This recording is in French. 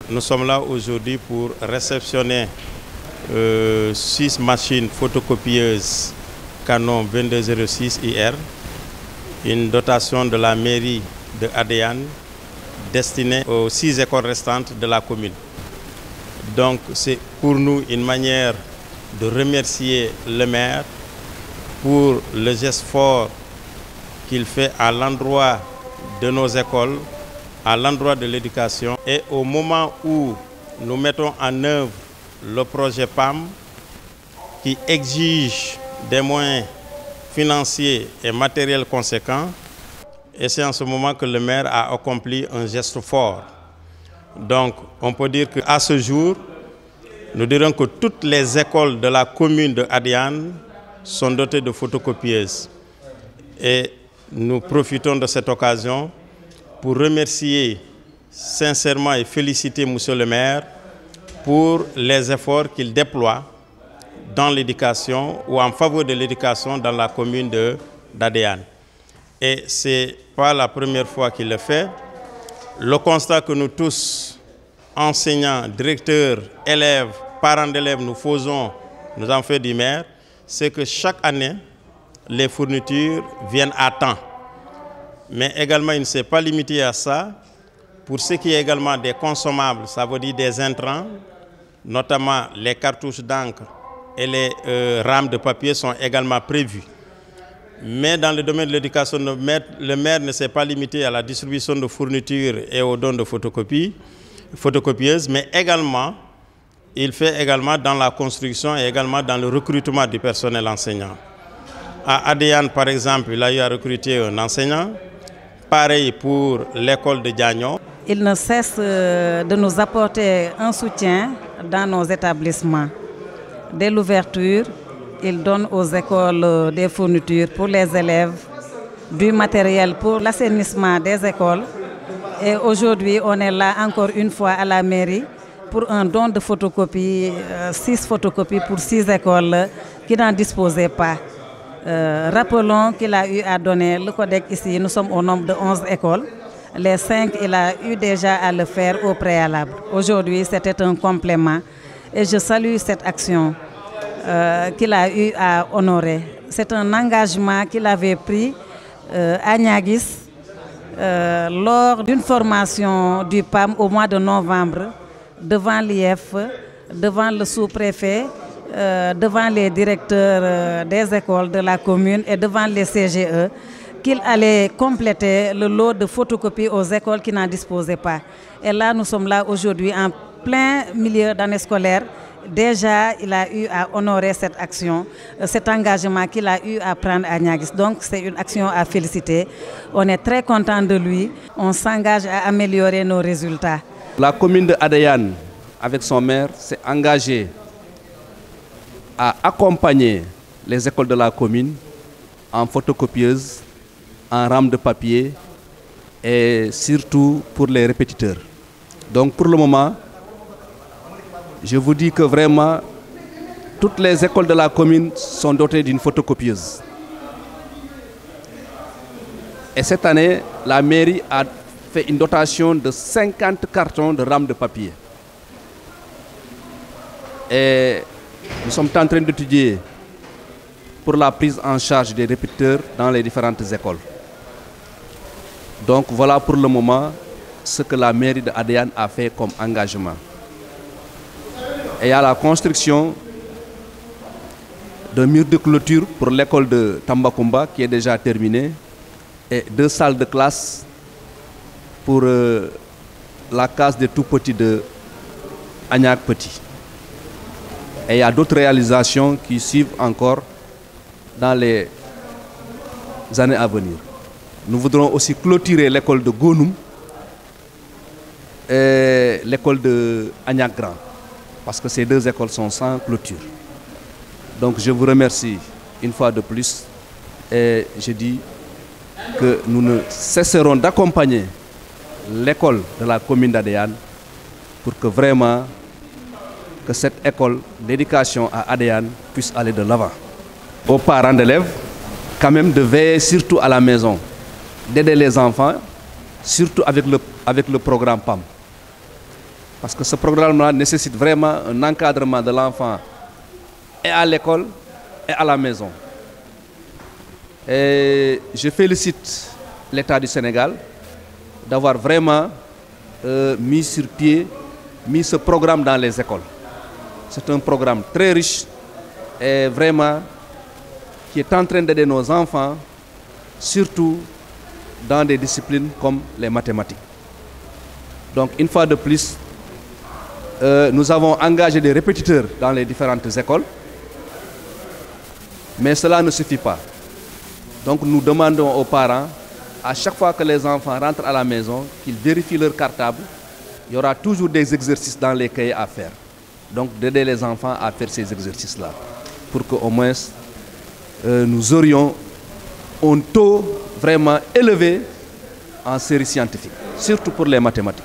Nous sommes là aujourd'hui pour réceptionner 6 machines photocopieuses Canon 2206 IR, une dotation de la mairie de Adéane destinée aux 6 écoles restantes de la commune. Donc c'est pour nous une manière de remercier le maire pour le geste fort qu'il fait à l'endroit de nos écoles, à l'endroit de l'éducation. Et au moment où nous mettons en œuvre le projet PAM qui exige des moyens financiers et matériels conséquents, et c'est en ce moment que le maire a accompli un geste fort. Donc on peut dire qu'à ce jour, nous dirons que toutes les écoles de la commune de Adéane sont dotées de photocopieuses. Et nous profitons de cette occasion pour remercier sincèrement et féliciter Monsieur le maire pour les efforts qu'il déploie dans l'éducation ou en faveur de l'éducation dans la commune d'Adéane. Et ce n'est pas la première fois qu'il le fait. Le constat que nous tous, enseignants, directeurs, élèves, parents d'élèves, nous faisons, nous en fait du maire, c'est que chaque année, les fournitures viennent à temps. Mais également, il ne s'est pas limité à ça. Pour ce qui est également des consommables, ça veut dire des intrants, notamment les cartouches d'encre et les rames de papier sont également prévues. Mais dans le domaine de l'éducation, le maire ne s'est pas limité à la distribution de fournitures et aux dons de photocopieuses, mais également, il fait également dans la construction et également dans le recrutement du personnel enseignant. À Adéane, par exemple, il a eu à recruter un enseignant. Pareil pour l'école de Diagno. Il ne cesse de nous apporter un soutien dans nos établissements. Dès l'ouverture, il donne aux écoles des fournitures pour les élèves, du matériel pour l'assainissement des écoles. Et aujourd'hui, on est là encore une fois à la mairie pour un don de photocopies, 6 photocopies pour 6 écoles qui n'en disposaient pas. Rappelons qu'il a eu à donner le codex ici, nous sommes au nombre de 11 écoles. Les 5, il a eu déjà à le faire au préalable. Aujourd'hui, c'était un complément et je salue cette action qu'il a eu à honorer. C'est un engagement qu'il avait pris à Niaguis lors d'une formation du PAM au mois de novembre devant l'IF, devant le sous-préfet, devant les directeurs des écoles de la commune et devant les CGE, qu'il allait compléter le lot de photocopies aux écoles qui n'en disposaient pas. Et là, nous sommes là aujourd'hui en plein milieu d'année scolaire. Déjà, il a eu à honorer cette action, cet engagement qu'il a eu à prendre à Niaguis. Donc, c'est une action à féliciter. On est très content de lui. On s'engage à améliorer nos résultats. La commune de Adéane, avec son maire, s'est engagée à accompagner les écoles de la commune en photocopieuses, en rames de papier et surtout pour les répétiteurs. Donc pour le moment, je vous dis que vraiment, toutes les écoles de la commune sont dotées d'une photocopieuse. Et cette année, la mairie a fait une dotation de 50 cartons de rames de papier. Et nous sommes en train d'étudier pour la prise en charge des répétiteurs dans les différentes écoles. Donc voilà pour le moment ce que la mairie de Adéane a fait comme engagement. Et il y a la construction d'un mur de clôture pour l'école de Tambacounda qui est déjà terminée et 2 salles de classe pour la case des tout-petits de Agnac Petit. Et il y a d'autres réalisations qui suivent encore dans les années à venir. Nous voudrons aussi clôturer l'école de Gonoum et l'école de Agnac Grand, parce que ces 2 écoles sont sans clôture. Donc je vous remercie une fois de plus et je dis que nous ne cesserons d'accompagner l'école de la commune d'Adéane pour que vraiment que cette école d'éducation à Adéane puisse aller de l'avant. Aux parents d'élèves, quand même de veiller surtout à la maison, d'aider les enfants, surtout avec le programme PAM. Parce que ce programme-là nécessite vraiment un encadrement de l'enfant et à l'école et à la maison. Et je félicite l'État du Sénégal d'avoir vraiment mis sur pied, ce programme dans les écoles. C'est un programme très riche et vraiment qui est en train d'aider nos enfants, surtout dans des disciplines comme les mathématiques. Donc une fois de plus, nous avons engagé des répétiteurs dans les différentes écoles, mais cela ne suffit pas. Donc nous demandons aux parents, à chaque fois que les enfants rentrent à la maison, qu'ils vérifient leur cartable. Il y aura toujours des exercices dans les cahiers à faire. Donc d'aider les enfants à faire ces exercices-là, pour qu'au moins nous aurions un taux vraiment élevé en série scientifique, surtout pour les mathématiques.